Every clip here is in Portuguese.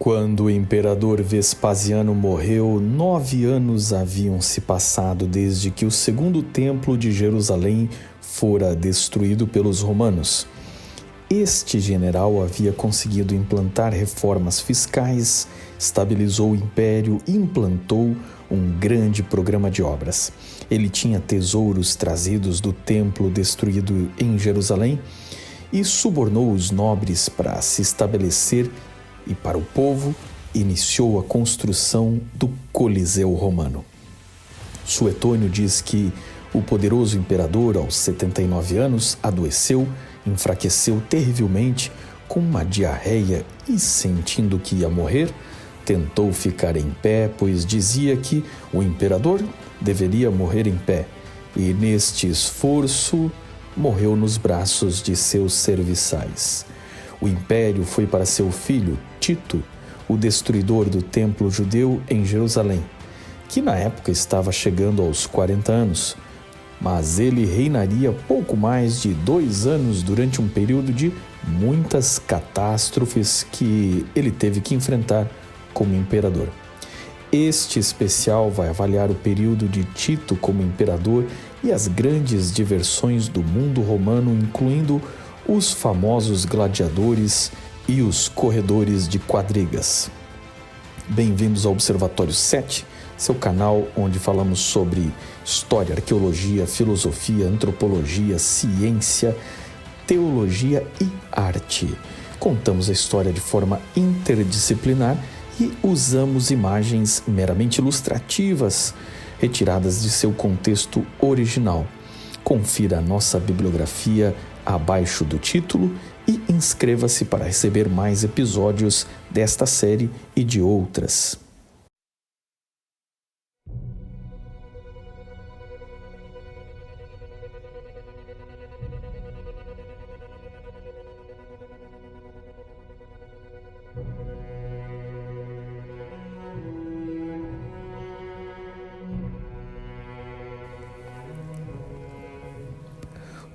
Quando o imperador Vespasiano morreu, 9 anos haviam se passado desde que o segundo templo de Jerusalém fora destruído pelos romanos. Este general havia conseguido implantar reformas fiscais, estabilizou o império e implantou um grande programa de obras. Ele tinha tesouros trazidos do templo destruído em Jerusalém e subornou os nobres para se estabelecer e para o povo iniciou a construção do Coliseu Romano. Suetônio diz que o poderoso imperador, aos 79 anos, adoeceu, enfraqueceu terrivelmente com uma diarreia e, sentindo que ia morrer, tentou ficar em pé, pois dizia que o imperador deveria morrer em pé, e neste esforço morreu nos braços de seus serviçais. O império foi para seu filho, Tito, o destruidor do templo judeu em Jerusalém, que na época estava chegando aos 40 anos, mas ele reinaria pouco mais de 2 anos durante um período de muitas catástrofes que ele teve que enfrentar como imperador. Este especial vai avaliar o período de Tito como imperador e as grandes diversões do mundo romano, incluindo os famosos gladiadores e os corredores de quadrigas. Bem-vindos ao Observatório 7, seu canal onde falamos sobre história, arqueologia, filosofia, antropologia, ciência, teologia e arte. Contamos a história de forma interdisciplinar e usamos imagens meramente ilustrativas, retiradas de seu contexto original. Confira a nossa bibliografia abaixo do título e inscreva-se para receber mais episódios desta série e de outras.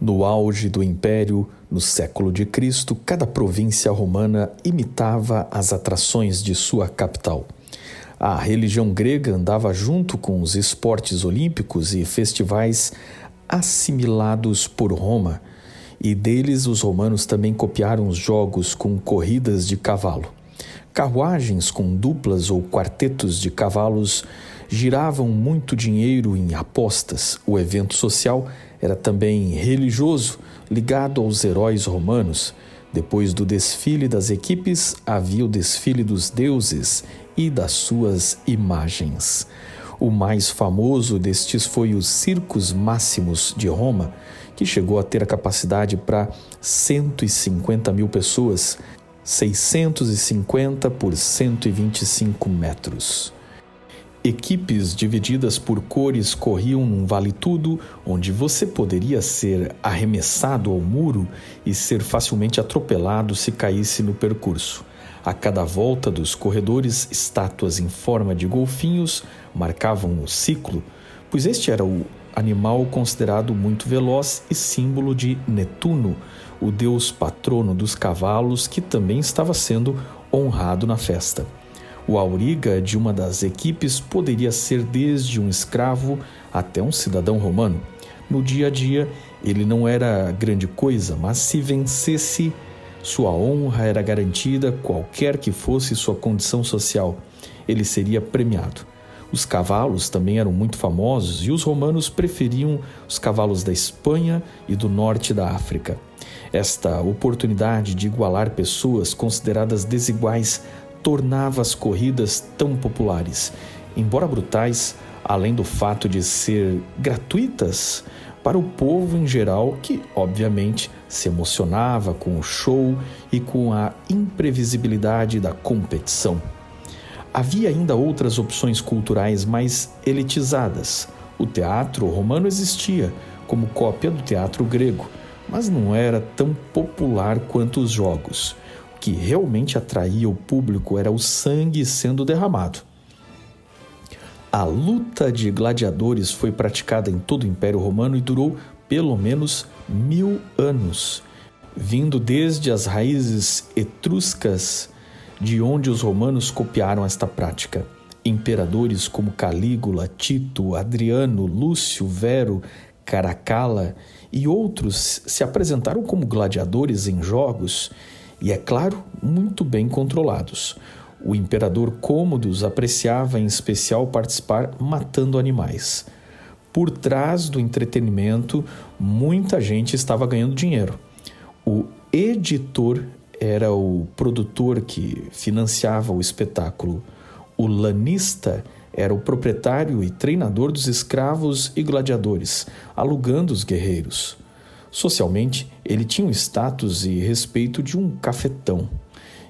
No auge do Império, no século de Cristo, cada província romana imitava as atrações de sua capital. A religião grega andava junto com os esportes olímpicos e festivais assimilados por Roma, e deles os romanos também copiaram os jogos com corridas de cavalo. Carruagens com duplas ou quartetos de cavalos giravam muito dinheiro em apostas. O evento social era também religioso, ligado aos heróis romanos. Depois do desfile das equipes, havia o desfile dos deuses e das suas imagens. O mais famoso destes foi o Circus Maximus de Roma, que chegou a ter a capacidade para 150 mil pessoas, 650 por 125 metros. Equipes divididas por cores corriam num vale-tudo, onde você poderia ser arremessado ao muro e ser facilmente atropelado se caísse no percurso. A cada volta dos corredores, estátuas em forma de golfinhos marcavam o ciclo, pois este era o animal considerado muito veloz e símbolo de Netuno, o deus patrono dos cavalos, que também estava sendo honrado na festa. O auriga de uma das equipes poderia ser desde um escravo até um cidadão romano. No dia a dia, ele não era grande coisa, mas se vencesse, sua honra era garantida, qualquer que fosse sua condição social. Ele seria premiado. Os cavalos também eram muito famosos e os romanos preferiam os cavalos da Espanha e do norte da África. Esta oportunidade de igualar pessoas consideradas desiguais tornava as corridas tão populares, embora brutais, além do fato de ser gratuitas, para o povo em geral, que obviamente se emocionava com o show e com a imprevisibilidade da competição. Havia ainda outras opções culturais mais elitizadas. O teatro romano existia como cópia do teatro grego, mas não era tão popular quanto os jogos. O que realmente atraía o público era o sangue sendo derramado. A luta de gladiadores foi praticada em todo o Império Romano e durou pelo menos 1000 anos, vindo desde as raízes etruscas de onde os romanos copiaram esta prática. Imperadores como Calígula, Tito, Adriano, Lúcio, Vero, Caracalla e outros se apresentaram como gladiadores em jogos e, é claro, muito bem controlados. O imperador Cômodos apreciava em especial participar matando animais. Por trás do entretenimento, muita gente estava ganhando dinheiro. O editor era o produtor que financiava o espetáculo. O lanista era o proprietário e treinador dos escravos e gladiadores, alugando os guerreiros. Socialmente, ele tinha o status e respeito de um cafetão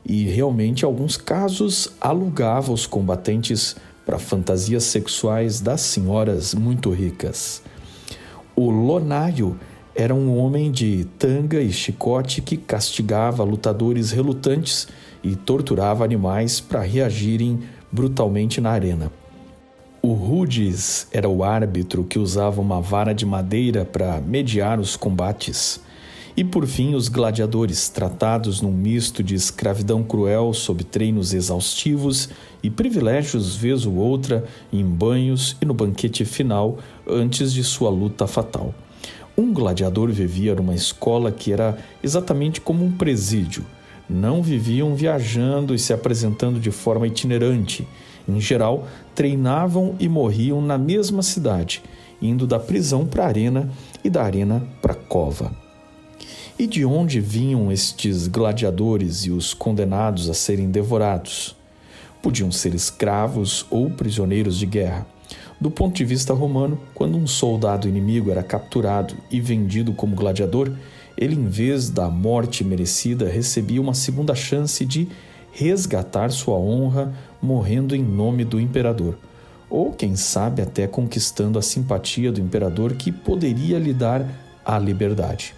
e realmente, em alguns casos, alugava os combatentes para fantasias sexuais das senhoras muito ricas. O lonário era um homem de tanga e chicote que castigava lutadores relutantes e torturava animais para reagirem brutalmente na arena. O rudes era o árbitro que usava uma vara de madeira para mediar os combates. E por fim, os gladiadores, tratados num misto de escravidão cruel sob treinos exaustivos e privilégios vez ou outra em banhos e no banquete final antes de sua luta fatal. Um gladiador vivia numa escola que era exatamente como um presídio. Não viviam viajando e se apresentando de forma itinerante. Em geral, treinavam e morriam na mesma cidade, indo da prisão para a arena e da arena para a cova. E de onde vinham estes gladiadores e os condenados a serem devorados? Podiam ser escravos ou prisioneiros de guerra. Do ponto de vista romano, quando um soldado inimigo era capturado e vendido como gladiador, ele, em vez da morte merecida, recebia uma segunda chance de resgatar sua honra morrendo em nome do imperador, ou quem sabe até conquistando a simpatia do imperador que poderia lhe dar a liberdade.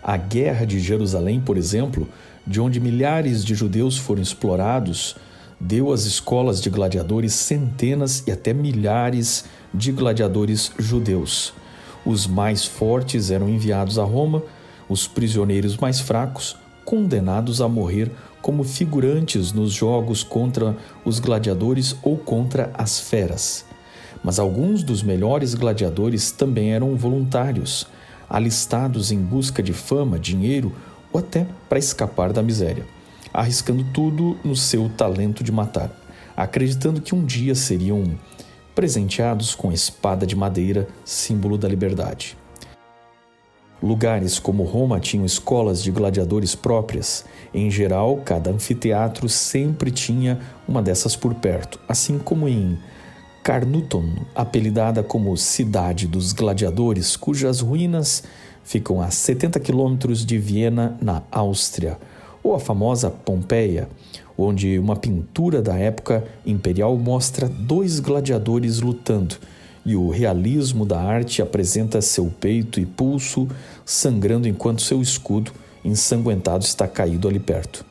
A Guerra de Jerusalém, por exemplo, de onde milhares de judeus foram explorados, deu às escolas de gladiadores centenas e até milhares de gladiadores judeus. Os mais fortes eram enviados a Roma, os prisioneiros mais fracos, condenados a morrer como figurantes nos jogos contra os gladiadores ou contra as feras. Mas alguns dos melhores gladiadores também eram voluntários, alistados em busca de fama, dinheiro ou até para escapar da miséria, arriscando tudo no seu talento de matar, acreditando que um dia seriam presenteados com a espada de madeira, símbolo da liberdade. Lugares como Roma tinham escolas de gladiadores próprias. Em geral, cada anfiteatro sempre tinha uma dessas por perto, assim como em Carnuntum, apelidada como Cidade dos Gladiadores, cujas ruínas ficam a 70 quilômetros de Viena, na Áustria, ou a famosa Pompeia, onde uma pintura da época imperial mostra 2 gladiadores lutando, e o realismo da arte apresenta seu peito e pulso sangrando enquanto seu escudo ensanguentado está caído ali perto.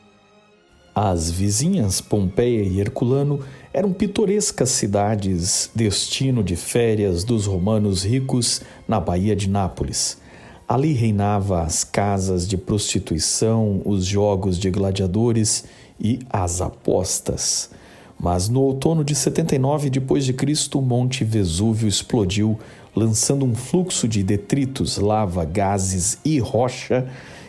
As vizinhas Pompeia e Herculano eram pitorescas cidades, destino de férias dos romanos ricos na Baía de Nápoles. Ali reinava as casas de prostituição, os jogos de gladiadores e as apostas. Mas no outono de 79 d.C., o Monte Vesúvio explodiu, lançando um fluxo de detritos, lava, gases e rocha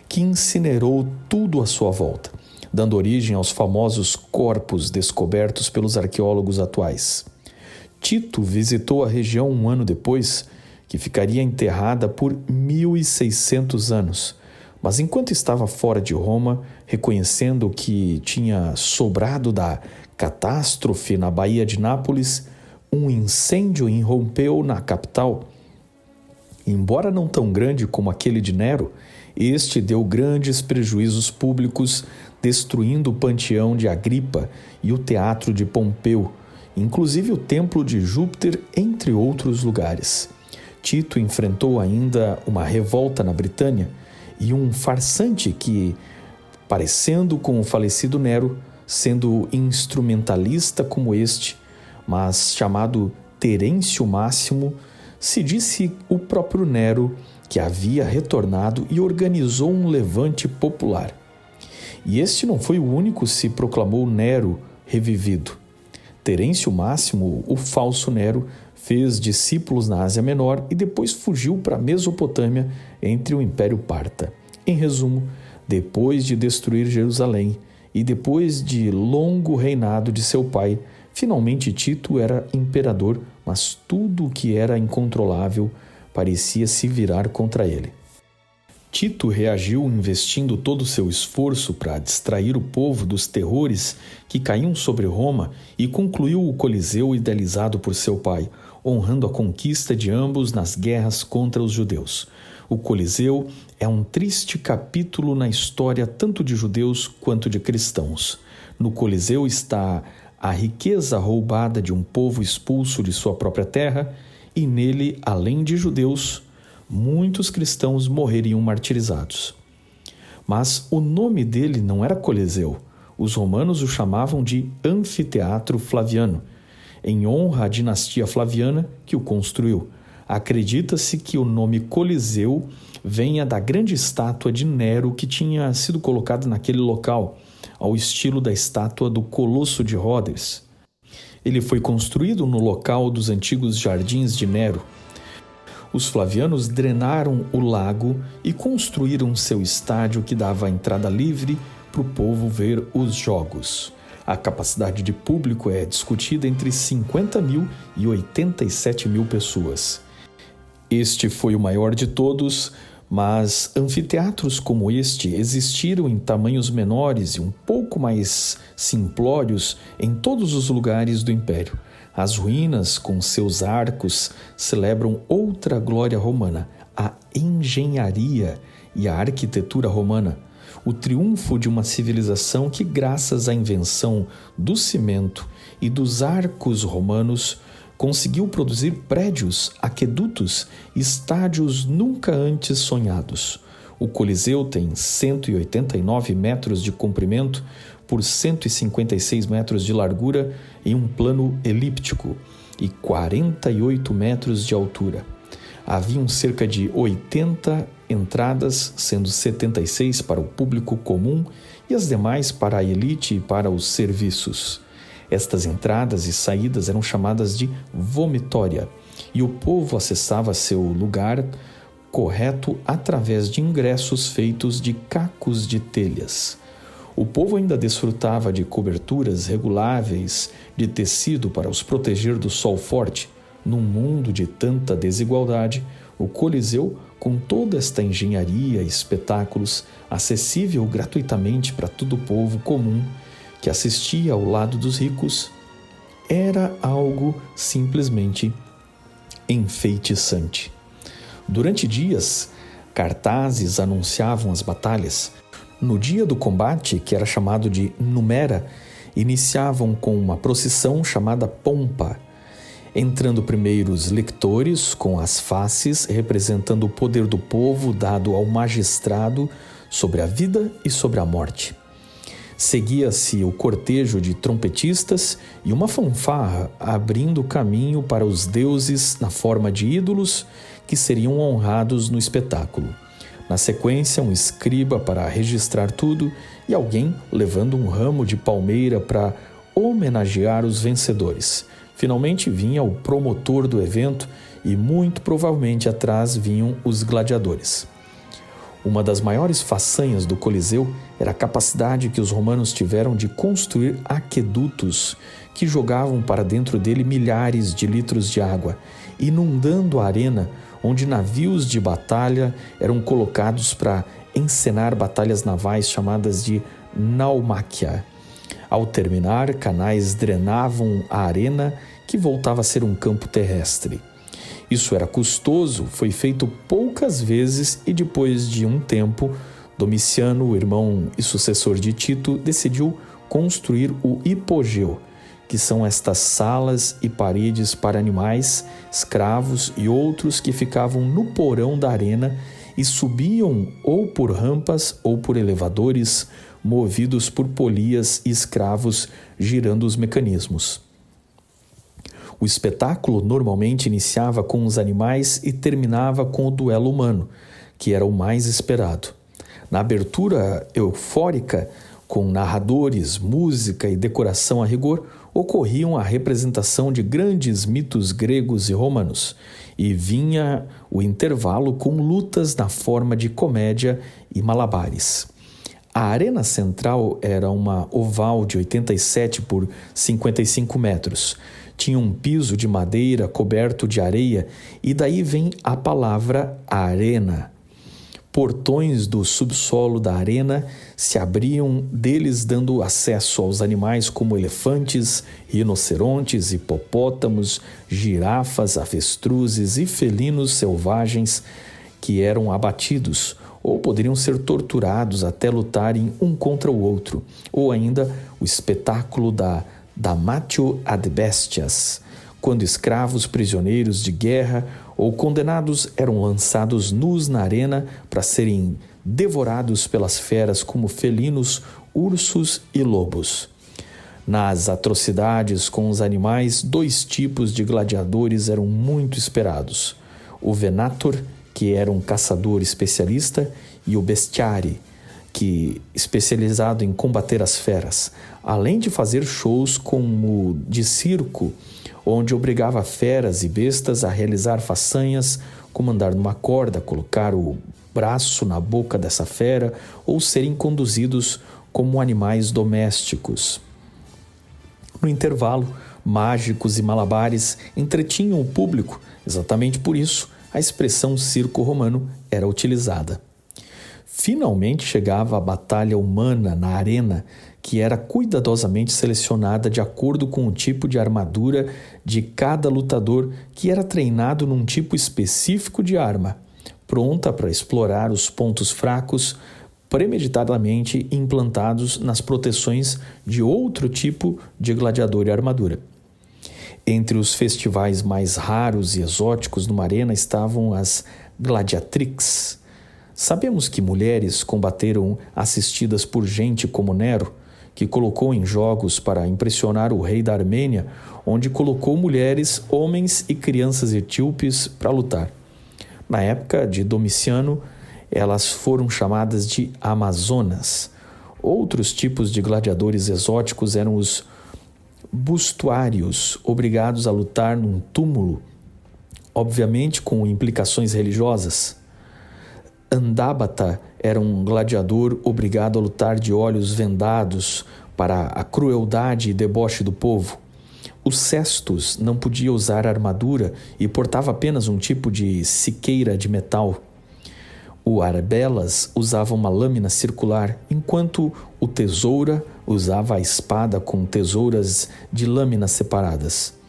que incinerou tudo à sua volta, dando origem aos famosos corpos descobertos pelos arqueólogos atuais. Tito visitou a região um ano depois, que ficaria enterrada por 1.600 anos, mas enquanto estava fora de Roma, reconhecendo o que tinha sobrado da catástrofe na Baía de Nápoles, um incêndio irrompeu na capital. Embora não tão grande como aquele de Nero, este deu grandes prejuízos públicos, destruindo o panteão de Agripa e o teatro de Pompeu, inclusive o templo de Júpiter, entre outros lugares. Tito enfrentou ainda uma revolta na Britânia e um farsante que, parecendo com o falecido Nero, sendo instrumentalista como este, mas chamado Terêncio Máximo, se disse o próprio Nero, que havia retornado e organizou um levante popular. E este não foi o único, se proclamou Nero revivido. Terêncio Máximo, o falso Nero, fez discípulos na Ásia Menor e depois fugiu para a Mesopotâmia entre o Império Parta. Em resumo, depois de destruir Jerusalém e depois de longo reinado de seu pai, finalmente Tito era imperador, mas tudo o que era incontrolável parecia se virar contra ele. Tito reagiu investindo todo o seu esforço para distrair o povo dos terrores que caíam sobre Roma e concluiu o Coliseu idealizado por seu pai, honrando a conquista de ambos nas guerras contra os judeus. O Coliseu é um triste capítulo na história tanto de judeus quanto de cristãos. No Coliseu está a riqueza roubada de um povo expulso de sua própria terra e nele, além de judeus, muitos cristãos morreriam martirizados. Mas o nome dele não era Coliseu. Os romanos o chamavam de Anfiteatro Flaviano, em honra à dinastia Flaviana que o construiu. Acredita-se que o nome Coliseu venha da grande estátua de Nero que tinha sido colocada naquele local, ao estilo da estátua do Colosso de Rhodes. Ele foi construído no local dos antigos jardins de Nero. Os flavianos drenaram o lago e construíram seu estádio que dava entrada livre para o povo ver os jogos. A capacidade de público é discutida entre 50 mil e 87 mil pessoas. Este foi o maior de todos, mas anfiteatros como este existiram em tamanhos menores e um pouco mais simplórios em todos os lugares do Império. As ruínas, com seus arcos, celebram outra glória romana, a engenharia e a arquitetura romana, o triunfo de uma civilização que, graças à invenção do cimento e dos arcos romanos, conseguiu produzir prédios, aquedutos e estádios nunca antes sonhados. O Coliseu tem 189 metros de comprimento por 156 metros de largura em um plano elíptico e 48 metros de altura. Haviam cerca de 80 entradas, sendo 76 para o público comum e as demais para a elite e para os serviços. Estas entradas e saídas eram chamadas de vomitória e o povo acessava seu lugar correto através de ingressos feitos de cacos de telhas. O povo ainda desfrutava de coberturas reguláveis de tecido para os proteger do sol forte. Num mundo de tanta desigualdade, o Coliseu, com toda esta engenharia e espetáculos, acessível gratuitamente para todo o povo comum que assistia ao lado dos ricos, era algo simplesmente enfeitiçante. Durante dias, cartazes anunciavam as batalhas. No dia do combate, que era chamado de Numera, iniciavam com uma procissão chamada Pompa, entrando primeiro os lictores com as faces representando o poder do povo dado ao magistrado sobre a vida e sobre a morte. Seguia-se o cortejo de trompetistas e uma fanfarra abrindo caminho para os deuses na forma de ídolos que seriam honrados no espetáculo. Na sequência, um escriba para registrar tudo e alguém levando um ramo de palmeira para homenagear os vencedores. Finalmente vinha o promotor do evento e muito provavelmente atrás vinham os gladiadores. Uma das maiores façanhas do Coliseu era a capacidade que os romanos tiveram de construir aquedutos que jogavam para dentro dele milhares de litros de água, inundando a arena onde navios de batalha eram colocados para encenar batalhas navais chamadas de naumáquia. Ao terminar, canais drenavam a arena que voltava a ser um campo terrestre. Isso era custoso, foi feito poucas vezes e depois de um tempo, Domiciano, o irmão e sucessor de Tito, decidiu construir o hipogeu, que são estas salas e paredes para animais, escravos e outros que ficavam no porão da arena e subiam ou por rampas ou por elevadores, movidos por polias e escravos girando os mecanismos. O espetáculo normalmente iniciava com os animais e terminava com o duelo humano, que era o mais esperado. Na abertura eufórica, Com narradores, música e decoração a rigor, ocorriam a representação de grandes mitos gregos e romanos, e vinha o intervalo com lutas na forma de comédia e malabares. A arena central era uma oval de 87 por 55 metros. Tinha um piso de madeira coberto de areia e daí vem a palavra arena. Portões do subsolo da arena se abriam deles, dando acesso aos animais como elefantes, rinocerontes, hipopótamos, girafas, avestruzes e felinos selvagens que eram abatidos ou poderiam ser torturados até lutarem um contra o outro, ou ainda o espetáculo da Damatio ad Bestias, quando escravos prisioneiros de guerra ou condenados eram lançados nus na arena para serem devorados pelas feras como felinos, ursos e lobos. Nas atrocidades com os animais, 2 tipos de gladiadores eram muito esperados: o venator, que era um caçador especialista, e o bestiari, que especializado em combater as feras, além de fazer shows como de circo, onde obrigava feras e bestas a realizar façanhas como andar numa corda, colocar o braço na boca dessa fera ou serem conduzidos como animais domésticos. No intervalo, mágicos e malabares entretinham o público. Exatamente por isso, a expressão circo romano era utilizada. Finalmente chegava a batalha humana na arena, que era cuidadosamente selecionada de acordo com o tipo de armadura de cada lutador, que era treinado num tipo específico de arma, pronta para explorar os pontos fracos, premeditadamente implantados nas proteções de outro tipo de gladiador e armadura. Entre os festivais mais raros e exóticos numa arena estavam as gladiatrix. Sabemos que mulheres combateram assistidas por gente como Nero, que colocou em jogos para impressionar o rei da Armênia, onde colocou mulheres, homens e crianças etíopes para lutar. Na época de Domiciano, elas foram chamadas de Amazonas. Outros tipos de gladiadores exóticos eram os bustuários, obrigados a lutar num túmulo, obviamente com implicações religiosas. Andábata era um gladiador obrigado a lutar de olhos vendados para a crueldade e deboche do povo. O Cestus não podia usar armadura e portava apenas um tipo de siqueira de metal. O Arbelas usava uma lâmina circular, enquanto o Tesoura usava a espada com tesouras de lâminas separadas.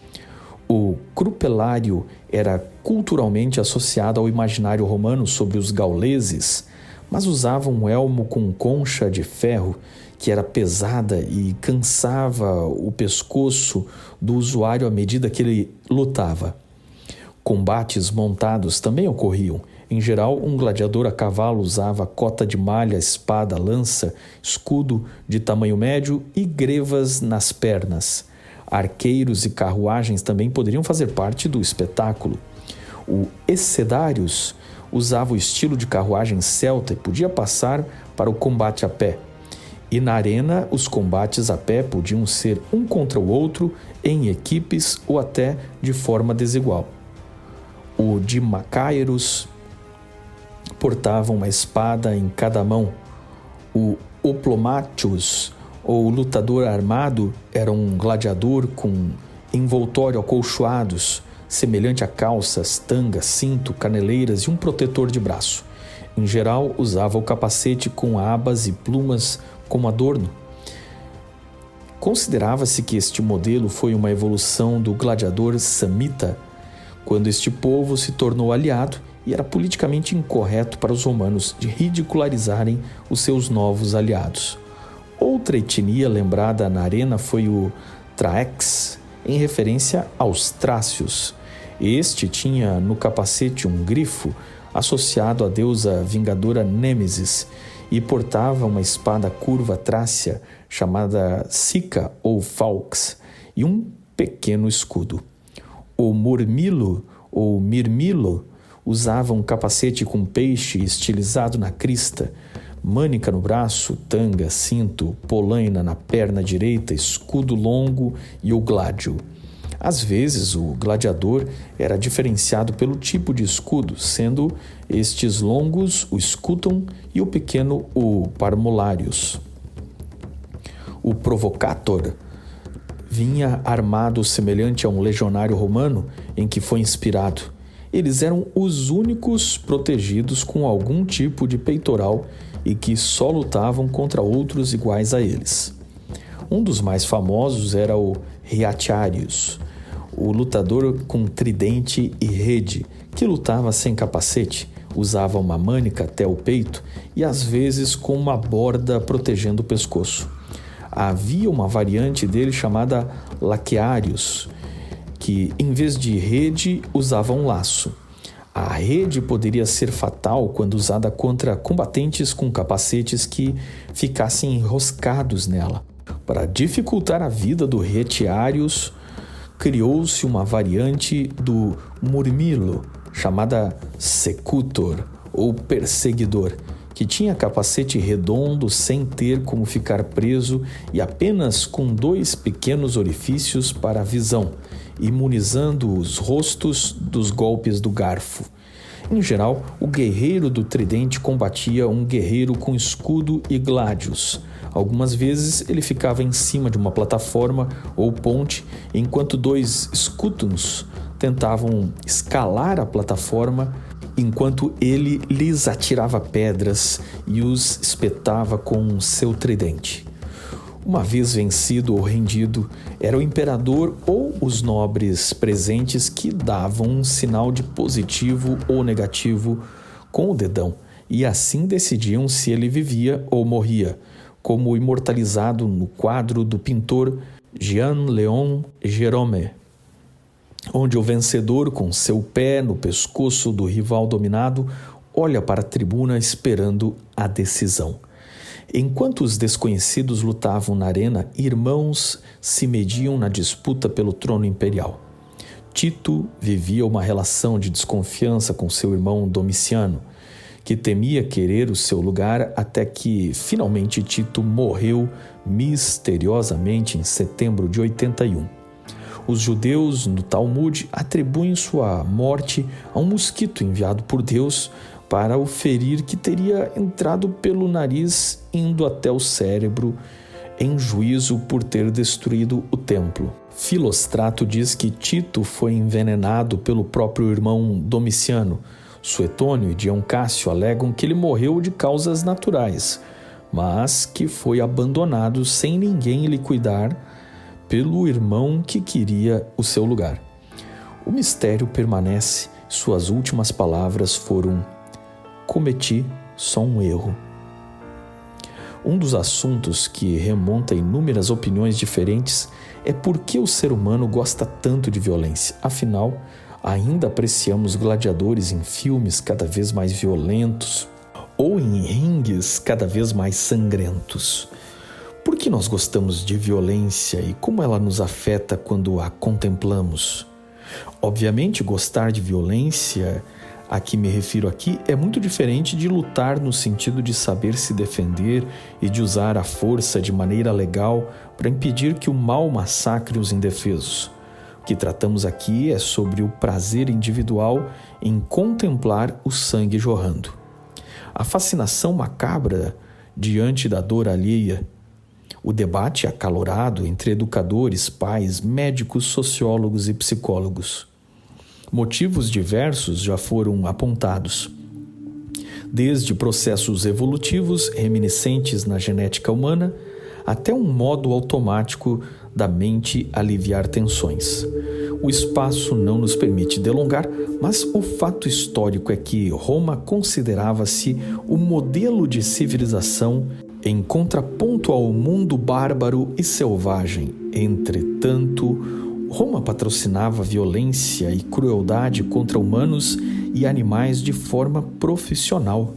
O Crupelário era culturalmente associado ao imaginário romano sobre os gauleses, mas usava um elmo com concha de ferro que era pesada e cansava o pescoço do usuário à medida que ele lutava. Combates montados também ocorriam. Em geral, um gladiador a cavalo usava cota de malha, espada, lança, escudo de tamanho médio e grevas nas pernas. Arqueiros e carruagens também poderiam fazer parte do espetáculo. O Excedários usava o estilo de carruagem celta e podia passar para o combate a pé. E na arena, os combates a pé podiam ser um contra o outro, em equipes ou até de forma desigual. O Dimacairos portava uma espada em cada mão. O Oplomatius, ou lutador armado, era um gladiador com envoltório acolchoados, semelhante a calças, tangas, cinto, caneleiras e um protetor de braço. Em geral, usava o capacete com abas e plumas como adorno. Considerava-se que este modelo foi uma evolução do gladiador samita, quando este povo se tornou aliado e era politicamente incorreto para os romanos de ridicularizarem os seus novos aliados. Outra etnia lembrada na arena foi o Thrax, em referência aos trácios. Este tinha no capacete um grifo associado à deusa vingadora Nêmesis e portava uma espada curva trácia chamada Sica ou Falx e um pequeno escudo. O Murmilo ou Mirmilo usava um capacete com peixe estilizado na crista, mânica no braço, tanga, cinto, polaina na perna direita, escudo longo e o gládio. Às vezes, o gladiador era diferenciado pelo tipo de escudo, sendo estes longos o scutum e o pequeno o parmularius. O provocator vinha armado semelhante a um legionário romano em que foi inspirado. Eles eram os únicos protegidos com algum tipo de peitoral e que só lutavam contra outros iguais a eles. Um dos mais famosos era o Retiarius, o lutador com tridente e rede, que lutava sem capacete, usava uma mânica até o peito e às vezes com uma borda protegendo o pescoço. Havia uma variante dele chamada Laquearius, que em vez de rede usava um laço. A rede poderia ser fatal quando usada contra combatentes com capacetes que ficassem enroscados nela. Para dificultar a vida do Retiarius, criou-se uma variante do murmilo, chamada secutor ou perseguidor, que tinha capacete redondo sem ter como ficar preso e apenas com 2 pequenos orifícios para a visão, imunizando os rostos dos golpes do garfo. Em geral, o guerreiro do tridente combatia um guerreiro com escudo e gládios. Algumas vezes ele ficava em cima de uma plataforma ou ponte, enquanto 2 scutums tentavam escalar a plataforma, enquanto ele lhes atirava pedras e os espetava com seu tridente. Uma vez vencido ou rendido, era o imperador ou os nobres presentes que davam um sinal de positivo ou negativo com o dedão e assim decidiam se ele vivia ou morria, como imortalizado no quadro do pintor Jean-Léon Gérôme, onde o vencedor, com seu pé no pescoço do rival dominado, olha para a tribuna esperando a decisão. Enquanto os desconhecidos lutavam na arena, irmãos se mediam na disputa pelo trono imperial. Tito vivia uma relação de desconfiança com seu irmão Domiciano, que temia querer o seu lugar até que, finalmente, Tito morreu misteriosamente em setembro de 81. Os judeus no Talmud atribuem sua morte a um mosquito enviado por Deus para o ferir, que teria entrado pelo nariz indo até o cérebro em juízo por ter destruído o templo. Filostrato diz que Tito foi envenenado pelo próprio irmão Domiciano. Suetônio e Dion Cássio alegam que ele morreu de causas naturais, mas que foi abandonado sem ninguém lhe cuidar pelo irmão que queria o seu lugar. O mistério permanece. Suas últimas palavras foram: cometi só um erro. Um dos assuntos que remonta a inúmeras opiniões diferentes é por que o ser humano gosta tanto de violência. Afinal, ainda apreciamos gladiadores em filmes cada vez mais violentos ou em ringues cada vez mais sangrentos. Por que nós gostamos de violência e como ela nos afeta quando a contemplamos? Obviamente, gostar de violência, a que me refiro aqui, é muito diferente de lutar no sentido de saber se defender e de usar a força de maneira legal para impedir que o mal massacre os indefesos. O que tratamos aqui é sobre o prazer individual em contemplar o sangue jorrando. A fascinação macabra diante da dor alheia. O debate acalorado entre educadores, pais, médicos, sociólogos e psicólogos. Motivos diversos já foram apontados, desde processos evolutivos reminiscentes na genética humana até um modo automático da mente aliviar tensões. O espaço não nos permite delongar, mas o fato histórico é que Roma considerava-se o modelo de civilização em contraponto ao mundo bárbaro e selvagem. Entretanto, Roma patrocinava violência e crueldade contra humanos e animais de forma profissional.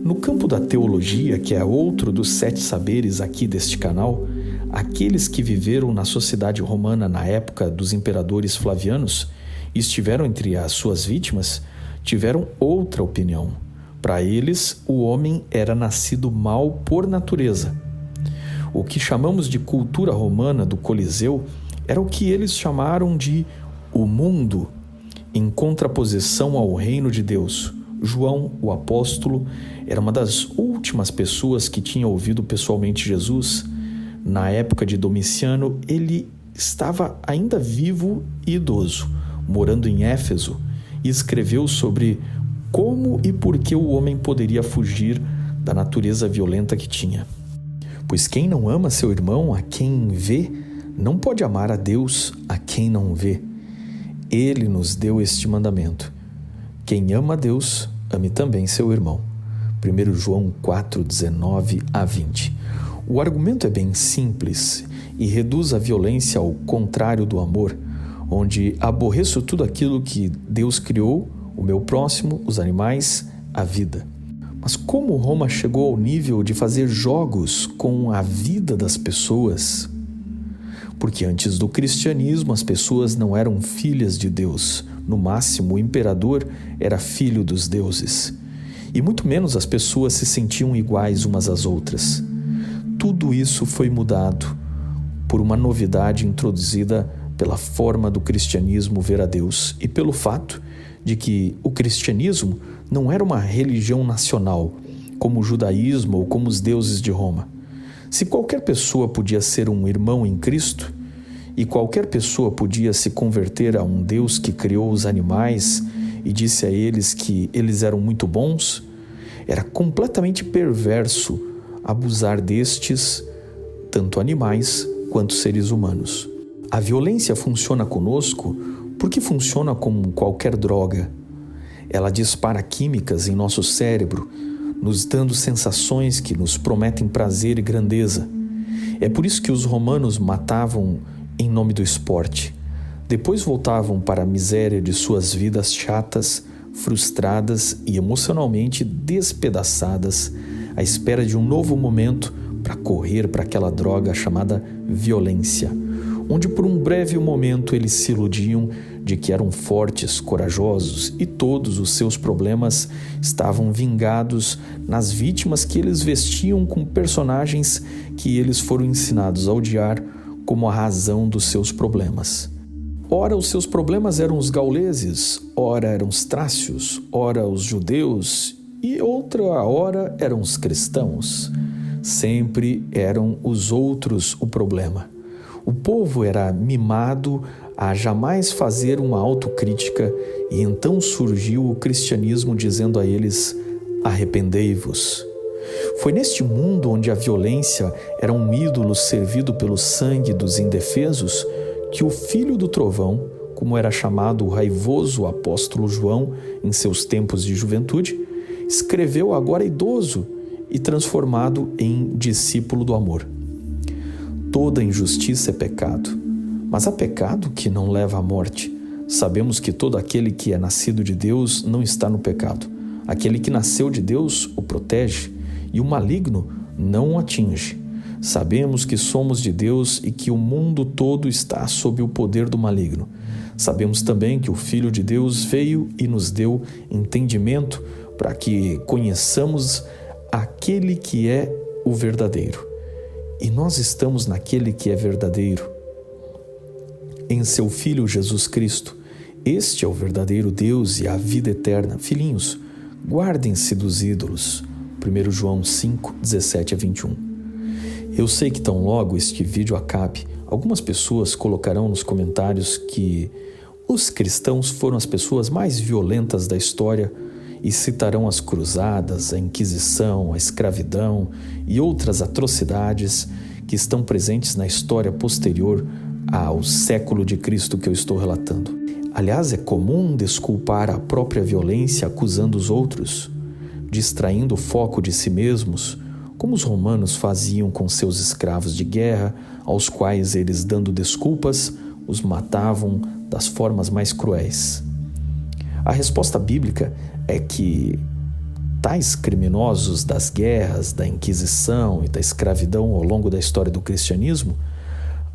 No campo da teologia, que é outro dos 7 saberes aqui deste canal, aqueles que viveram na sociedade romana na época dos imperadores flavianos e estiveram entre as suas vítimas, tiveram outra opinião. Para eles, o homem era nascido mal por natureza. O que chamamos de cultura romana do Coliseu era o que eles chamaram de o mundo, em contraposição ao reino de Deus. João, o apóstolo, era uma das últimas pessoas que tinha ouvido pessoalmente Jesus. Na época de Domiciano, ele estava ainda vivo e idoso, morando em Éfeso, e escreveu sobre como e por que o homem poderia fugir da natureza violenta que tinha. Pois quem não ama seu irmão a quem vê, não pode amar a Deus a quem não vê. Ele nos deu este mandamento: quem ama a Deus, ame também seu irmão. 1 João 4, 19 a 20. O argumento é bem simples e reduz a violência ao contrário do amor, onde aborreço tudo aquilo que Deus criou, o meu próximo, os animais, a vida. Mas como Roma chegou ao nível de fazer jogos com a vida das pessoas? Porque antes do cristianismo as pessoas não eram filhas de Deus. No máximo, o imperador era filho dos deuses. E muito menos as pessoas se sentiam iguais umas às outras. Tudo isso foi mudado por uma novidade introduzida pela forma do cristianismo ver a Deus e pelo fato de que o cristianismo não era uma religião nacional, como o judaísmo ou como os deuses de Roma. Se qualquer pessoa podia ser um irmão em Cristo, e qualquer pessoa podia se converter a um Deus que criou os animais e disse a eles que eles eram muito bons, era completamente perverso abusar destes, tanto animais quanto seres humanos. A violência funciona conosco porque funciona como qualquer droga. Ela dispara químicas em nosso cérebro, nos dando sensações que nos prometem prazer e grandeza. É por isso que os romanos matavam em nome do esporte. Depois voltavam para a miséria de suas vidas chatas, frustradas e emocionalmente despedaçadas, à espera de um novo momento para correr para aquela droga chamada violência, onde por um breve momento eles se iludiam de que eram fortes, corajosos e todos os seus problemas estavam vingados nas vítimas que eles vestiam com personagens que eles foram ensinados a odiar como a razão dos seus problemas. Ora, os seus problemas eram os gauleses, ora eram os trácios, ora os judeus e outra hora eram os cristãos. Sempre eram os outros o problema. O povo era mimado a jamais fazer uma autocrítica e então surgiu o cristianismo dizendo a eles: arrependei-vos. Foi neste mundo onde a violência era um ídolo servido pelo sangue dos indefesos que o filho do trovão, como era chamado o raivoso apóstolo João em seus tempos de juventude, escreveu agora idoso e transformado em discípulo do amor. Toda injustiça é pecado, mas há pecado que não leva à morte. Sabemos que todo aquele que é nascido de Deus não está no pecado. Aquele que nasceu de Deus o protege e o maligno não o atinge. Sabemos que somos de Deus e que o mundo todo está sob o poder do maligno. Sabemos também que o Filho de Deus veio e nos deu entendimento para que conheçamos aquele que é o verdadeiro. E nós estamos naquele que é verdadeiro, em seu Filho Jesus Cristo. Este é o verdadeiro Deus e a vida eterna. Filhinhos, guardem-se dos ídolos. 1 João 5, 17 a 21. Eu sei que tão logo este vídeo acabe, algumas pessoas colocarão nos comentários que os cristãos foram as pessoas mais violentas da história e citarão as cruzadas, a Inquisição, a escravidão e outras atrocidades que estão presentes na história posterior ao século de Cristo que eu estou relatando. Aliás, é comum desculpar a própria violência acusando os outros, distraindo o foco de si mesmos, como os romanos faziam com seus escravos de guerra, aos quais eles, dando desculpas, os matavam das formas mais cruéis. A resposta bíblica é que tais criminosos das guerras, da Inquisição e da escravidão ao longo da história do cristianismo,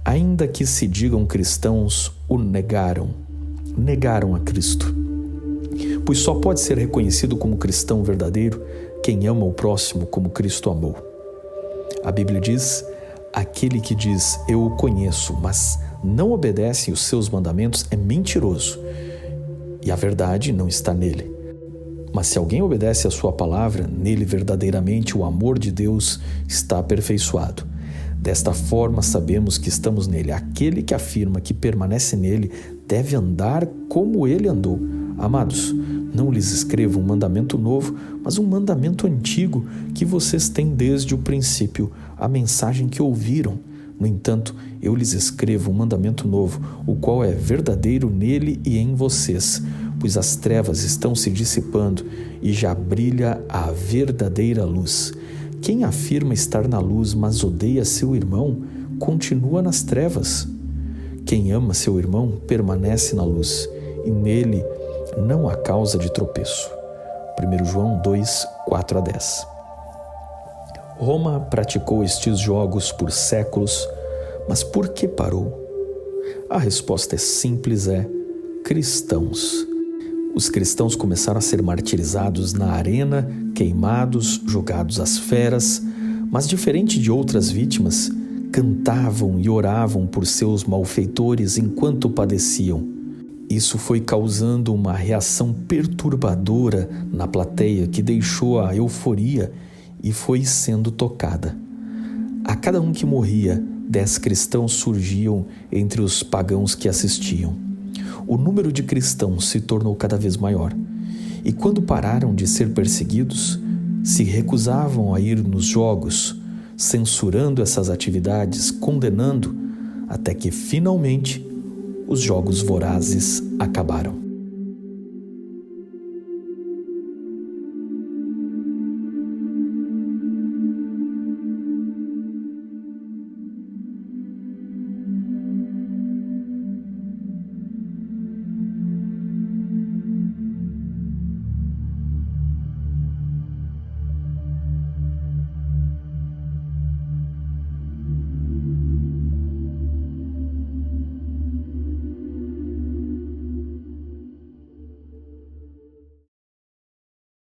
ainda que se digam cristãos, o negaram a Cristo. pois só pode ser reconhecido como cristão verdadeiro quem ama o próximo como Cristo amou. A Bíblia diz: aquele que diz eu o conheço, mas não obedece os seus mandamentos é mentiroso, e a verdade não está nele. Mas se alguém obedece a sua palavra, nele verdadeiramente o amor de Deus está aperfeiçoado. Desta forma sabemos que estamos nele. Aquele que afirma que permanece nele deve andar como ele andou. Amados, não lhes escrevo um mandamento novo, mas um mandamento antigo que vocês têm desde o princípio, a mensagem que ouviram. No entanto, eu lhes escrevo um mandamento novo, o qual é verdadeiro nele e em vocês, pois as trevas estão se dissipando e já brilha a verdadeira luz. Quem afirma estar na luz, mas odeia seu irmão, continua nas trevas. Quem ama seu irmão permanece na luz, e nele não há causa de tropeço. 1 João 2, 4-10. Roma praticou estes jogos por séculos, mas por que parou? A resposta é simples, cristãos. Os cristãos começaram a ser martirizados na arena, queimados, jogados às feras, mas diferente de outras vítimas, cantavam e oravam por seus malfeitores enquanto padeciam. Isso foi causando uma reação perturbadora na plateia que deixou a euforia e foi sendo tocada. A cada um que morria, 10 cristãos surgiam entre os pagãos que assistiam. O número de cristãos se tornou cada vez maior, e quando pararam de ser perseguidos, se recusavam a ir nos jogos, censurando essas atividades, condenando, até que finalmente os jogos vorazes acabaram.